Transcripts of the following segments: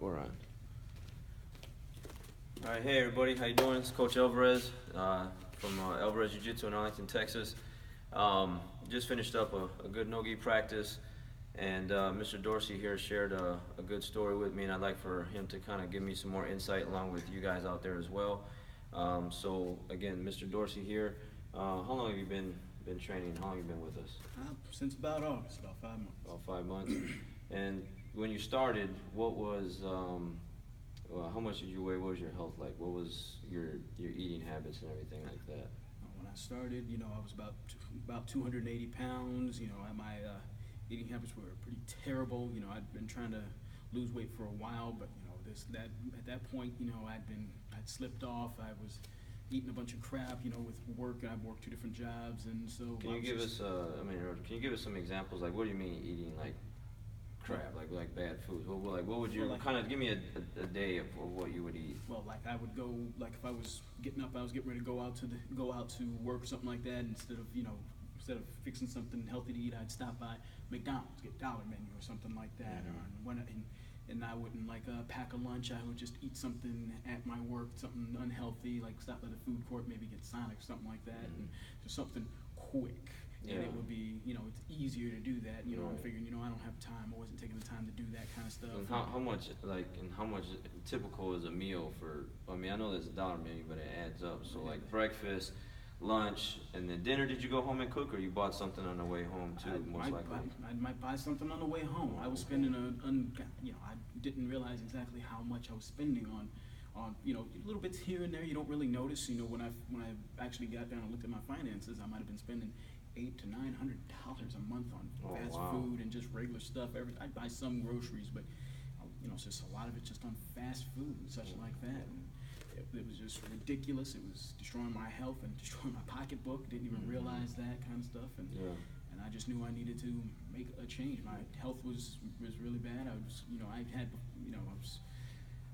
we're on. All right, hey everybody, how you doing? It's Coach Alvarez from Alvarez Jiu Jitsu in Arlington, Texas. Just finished up a good no-gi practice, and Mr. Dorsey here shared a good story with me, and I'd like for him to kind of give me some more insight along with you guys out there as well. So again, Mr. Dorsey here. How long have you been training? How long have you been with us? Since about August, about 5 months. About 5 months. And when you started, what was how much did you weigh? What was your health like? What was your eating habits and everything like that? When I started, I was about 280 pounds. My eating habits were pretty terrible. I'd been trying to lose weight for a while, but at that point, I'd slipped off. I was eating a bunch of crap, with work. I've worked 2 different jobs, and so. Can you give us some examples? Like, what do you mean eating like crap, like bad food? What would you kind of give me a day of what you would eat? Well, like I would go, like if I was getting up, I was getting ready to go out to work or something like that. Instead of fixing something healthy to eat, I'd stop by McDonald's, get dollar menu or something like that. And I wouldn't pack a lunch. I would just eat something at my work, something unhealthy, like stop at a food court, maybe get Sonic or something like that, and just something quick. Yeah. And it would be, it's easier to do that. Right. I'm figuring, I don't have time. I wasn't taking the time to do that kind of stuff. And how much typical is a meal for? I mean, I know there's a dollar menu, but it adds up. So like breakfast, lunch, and then dinner. Did you go home and cook, or you bought something on the way home too? I might buy something on the way home. I was spending I didn't realize exactly how much I was spending on little bits here and there. You don't really notice. When I actually got down and looked at my finances, I might have been spending $800 to $900 a month on fast food and just regular stuff. I'd buy some groceries, but it's just a lot of it just on fast food and such like that. And it was just ridiculous. It was destroying my health and destroying my pocketbook. Didn't even realize that kind of stuff. And I just knew I needed to make a change. My health was really bad.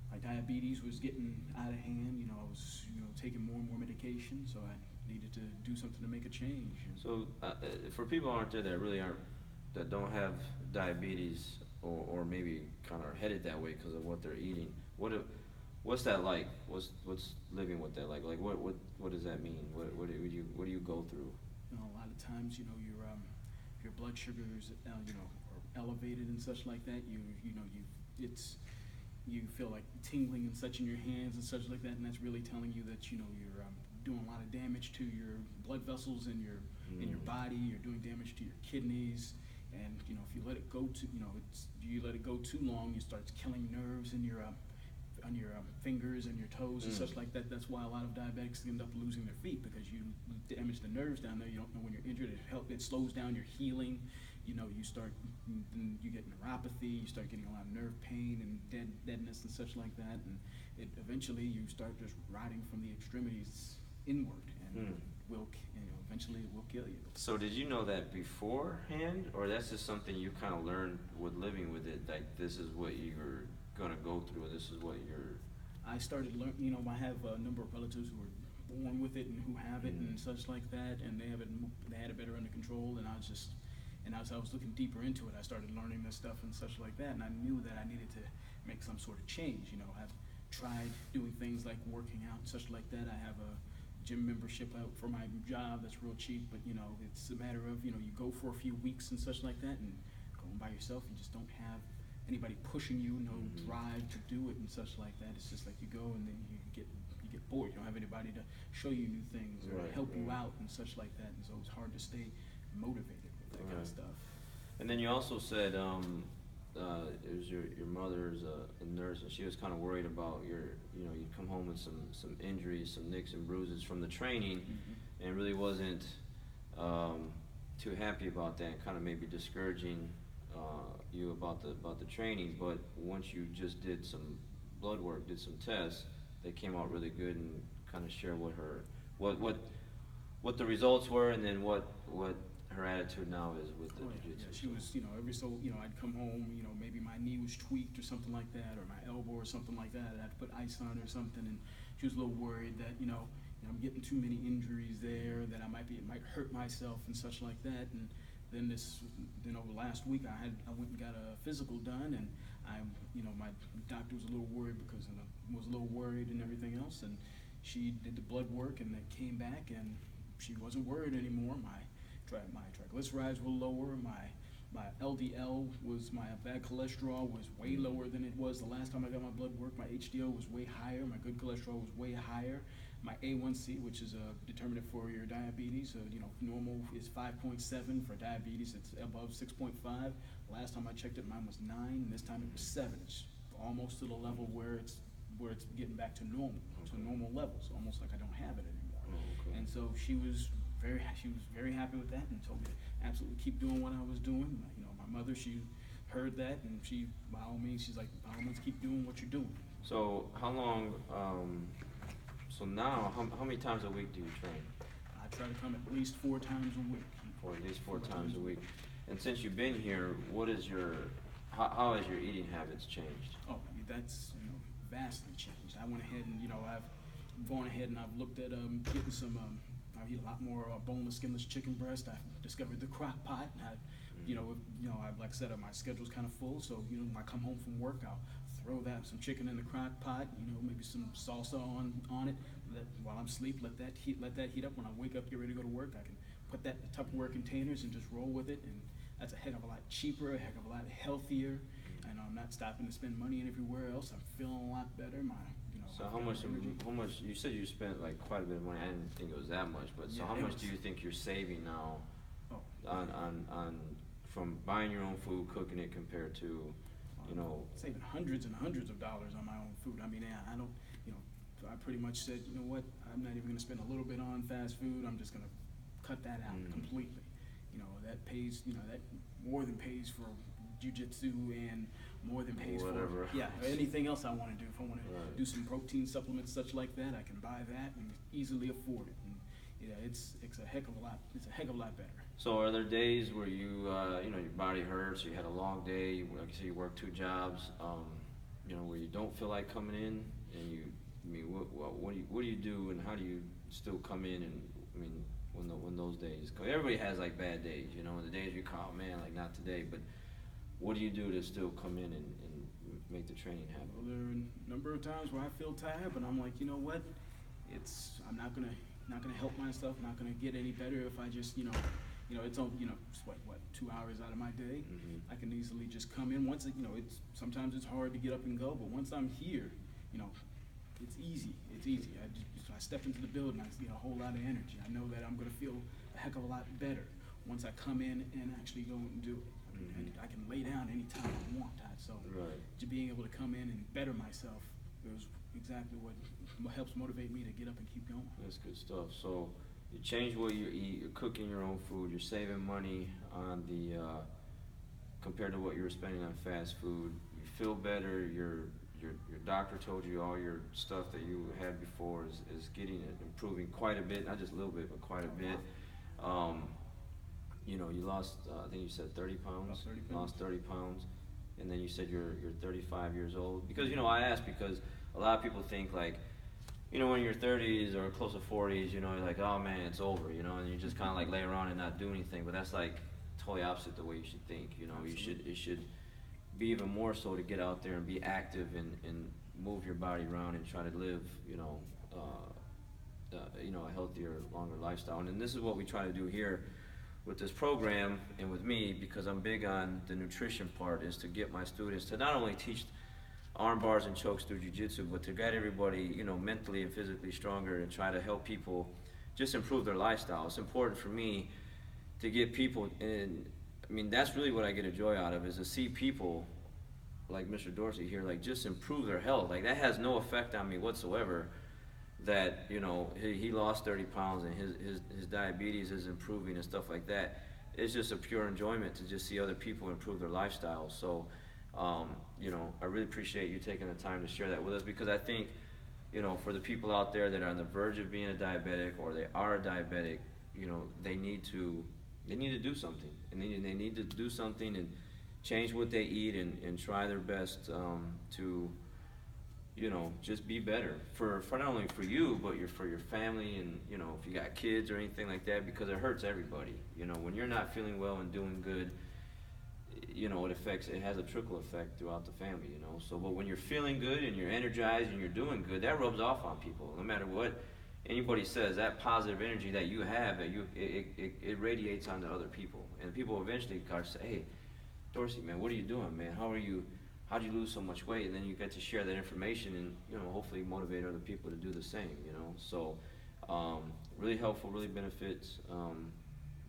My diabetes was getting out of hand. I was taking more and more medication, so I needed to do something to make a change. So for people out there that don't have diabetes or maybe kind of are headed that way because of what they're eating, what's that like? What's living with that like? Like what does that mean? What do you go through? A lot of times, your blood sugars, are elevated and such like that. You feel like tingling and such in your hands and such like that, and that's really telling you that you're doing a lot of damage to your blood vessels in your body. You're doing damage to your kidneys, and if you let it go you let it go too long, you start killing nerves in your on your fingers and your toes and such like that. That's why a lot of diabetics end up losing their feet, because you damage the nerves down there. You don't know when you're injured. It slows down your healing. You get neuropathy. You start getting a lot of nerve pain and deadness and such like that, and eventually you start just rotting from the extremities inward, and eventually it will kill you. So did you know that beforehand, or that's just something you kind of learned with living with it? Like, this is what you're gonna go through, or this is what you're. I started learning. I have a number of relatives who were born with it and who have it and such like that, and they had it better under control. And as I was looking deeper into it, I started learning this stuff and such like that, and I knew that I needed to make some sort of change. I've tried doing things like working out and such like that. I have a gym membership out for my job that's real cheap, but it's a matter of you go for a few weeks and such like that, and going by yourself, you just don't have anybody pushing you, no drive to do it and such like that. It's just like you go and then you get bored. You don't have anybody to show you new things or help you out and such like that, and so it's hard to stay motivated with that kind of stuff. And then you also said it was your mother's a nurse, and she was kind of worried about you'd come home with some injuries, some nicks and bruises from the training, and really wasn't too happy about that, and kind of maybe discouraging you about the training. But once you just did some blood work, did some tests, they came out really good, and kind of share what the results were, and then what her attitude now is with the jiu-jitsu. Yeah, she was, I'd come home, maybe my knee was tweaked or something like that, or my elbow or something like that, and I'd put ice on or something, and she was a little worried that, I'm getting too many injuries there, that it might hurt myself and such like that, and then over last week I went and got a physical done, and my doctor was a little worried and everything else, and she did the blood work, and it came back, and she wasn't worried anymore. My triglycerides were lower. My LDL my bad cholesterol was way lower than it was the last time I got my blood work. My HDL was way higher. My good cholesterol was way higher. My A1C, which is a determinant for your diabetes, normal is 5.7 for diabetes. It's above 6.5. Last time I checked it, mine was 9, and this time it was 7. It's almost to the level where it's getting back to normal, to normal levels, almost like I don't have it anymore. Oh, okay. And so she was very happy with that, and told me to absolutely keep doing what I was doing. My mother, she heard that, and she's like, by all means, keep doing what you're doing. So how long? So now, how many times a week do you train? I try to come at least 4 times a week. Or at least four times a week. And since you've been here, how has your eating habits changed? Oh, that's vastly changed. I went ahead and I've gone ahead and I've looked at getting some. I eat a lot more boneless, skinless chicken breast. I discovered the crock pot. Like I said, my schedule's kind of full, so when I come home from work, I'll throw some chicken in the crock pot. Maybe some salsa on it. While I'm asleep, let that heat up. When I wake up, get ready to go to work, I can put that in the Tupperware containers and just roll with it. And that's a heck of a lot cheaper, a heck of a lot healthier, and I'm not stopping to spend money everywhere else. I'm feeling a lot better. So how much? You said you spent like quite a bit of money. I didn't think it was that much, but so how much do you think you're saving now on from buying your own food, cooking it, compared to, saving hundreds and hundreds of dollars on my own food. I mean, I don't, I pretty much said, you know what, I'm not even going to spend a little bit on fast food. I'm just going to cut that out completely. That pays, that more than pays for jiu-jitsu and more than pays for anything else I want to do. If I want to do some protein supplements, such like that, I can buy that and easily afford it. And it's a heck of a lot. It's a heck of a lot better. So are there days where your body hurts, you had a long day, like you say, you work 2 jobs, where you don't feel like coming in, and what do you do, and how do you still come in, and when those days come? Everybody has like bad days, the days you call, man, like not today, but what do you do to still come in and make the training happen? Well, there are a number of times where I feel tired, but I'm like, you know what, I'm not gonna help myself, not gonna get any better if I just, it's only, it's what 2 hours out of my day. I can easily just come in. Once sometimes it's hard to get up and go, but once I'm here, it's easy. I step into the building, I get a whole lot of energy. I know that I'm gonna feel a heck of a lot better once I come in and actually go and do it. I can lay down anytime I want. So just being able to come in and better myself is exactly what helps motivate me to get up and keep going. That's good stuff. So you change what you eat, you're cooking your own food, you're saving money on the compared to what you were spending on fast food. You feel better. Your doctor told you all your stuff that you had before is improving quite a bit, not just a little bit, but quite a bit. You lost, I think you said 30 pounds. 30 pounds. Lost 30 pounds, and then you said you're 35 years old. Because I asked because a lot of people think like, when you're in your 30s or close to 40s, you're like, oh man, it's over, and you just kind of like lay around and not do anything. But that's like totally opposite the way you should think. It should be even more so to get out there and be active and move your body around and try to live, a healthier, longer lifestyle. And this is what we try to do here with this program and with me, because I'm big on the nutrition part, is to get my students to not only teach arm bars and chokes through jiu-jitsu, but to get everybody, mentally and physically stronger, and try to help people just improve their lifestyle. It's important for me to get people, and that's really what I get a joy out of, is to see people like Mr. Dorsey here, like just improve their health. Like that has no effect on me whatsoever, that, he lost 30 pounds and his diabetes is improving and stuff like that. It's just a pure enjoyment to just see other people improve their lifestyle. So, I really appreciate you taking the time to share that with us, because I think, for the people out there that are on the verge of being a diabetic, or they are a diabetic, they need to do something, and they need to do something and change what they eat and try their best to you know, just be better for not only for you, but for your family, and, you know, if you got kids or anything like that, because it hurts everybody. You know, when you're not feeling well and doing good, you know, it has a trickle effect throughout the family, you know. So, but when you're feeling good and you're energized and you're doing good, that rubs off on people. No matter what anybody says, that positive energy that you have, it radiates onto other people, and people eventually say, "Hey, Dorsey, man, what are you doing, man? How'd you lose so much weight?" And then you get to share that information and, you know, hopefully motivate other people to do the same, you know. So, really helpful, really benefits,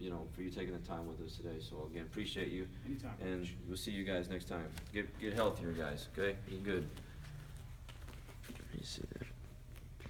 you know, for you taking the time with us today. So again, appreciate you. Anytime. And we'll see you guys next time. Get healthier, guys, okay? Be good. Let me see that.